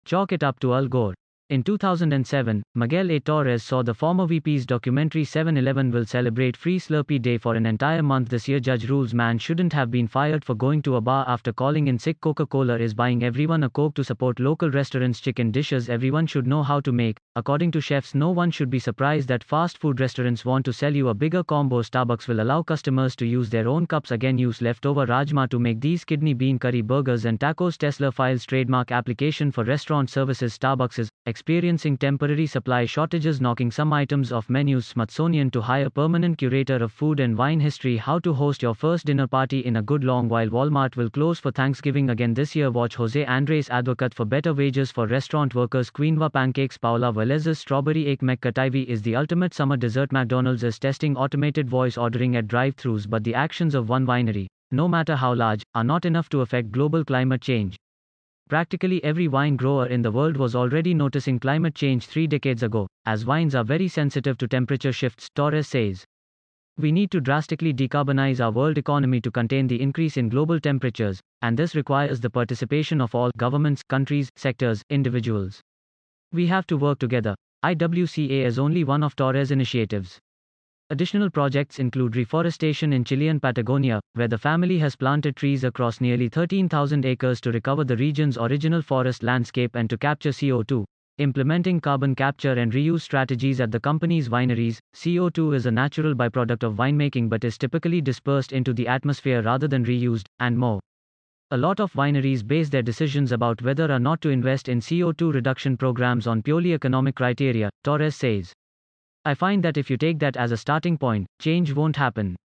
Chalk it up to Al Gore. In 2007, Miguel A. Torres saw the former VP's documentary 7-Eleven will celebrate Free Slurpee Day for an entire month this year. Judge rules man shouldn't have been fired for going to a bar after calling in sick. Coca-Cola is buying everyone a Coke to support local restaurants. Chicken dishes everyone should know how to make. According to chefs, no one should be surprised that fast food restaurants want to sell you a bigger combo. Starbucks will allow customers to use their own cups again. Use leftover rajma to make these kidney bean curry burgers and tacos. Tesla files trademark application for restaurant services. Starbucks is experiencing temporary supply shortages, knocking some items off menus. Smithsonian to hire permanent curator of food and wine history. How to host your first dinner party in a good long while. Walmart will close for Thanksgiving again this year. Watch Jose Andres advocate for better wages for restaurant workers. Quinoa pancakes. Paula Velez's strawberry egg McCatavy is the ultimate summer dessert. McDonald's is testing automated voice ordering at drive-thrus, but the actions of one winery, no matter how large, are not enough to affect global climate change. Practically every wine grower in the world was already noticing climate change 3 decades ago, as wines are very sensitive to temperature shifts, Torres says. We need to drastically decarbonize our world economy to contain the increase in global temperatures, and this requires the participation of all governments, countries, sectors, individuals. We have to work together. IWCA is only one of Torres' initiatives. Additional projects include reforestation in Chilean Patagonia, where the family has planted trees across nearly 13,000 acres to recover the region's original forest landscape and to capture CO2. Implementing carbon capture and reuse strategies at the company's wineries. CO2 is a natural byproduct of winemaking but is typically dispersed into the atmosphere rather than reused, and more. A lot of wineries base their decisions about whether or not to invest in CO2 reduction programs on purely economic criteria, Torres says. I find that if you take that as a starting point, change won't happen.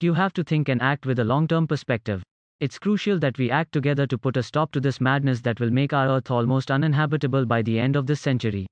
You have to think and act with a long-term perspective. It's crucial that we act together to put a stop to this madness that will make our Earth almost uninhabitable by the end of this century.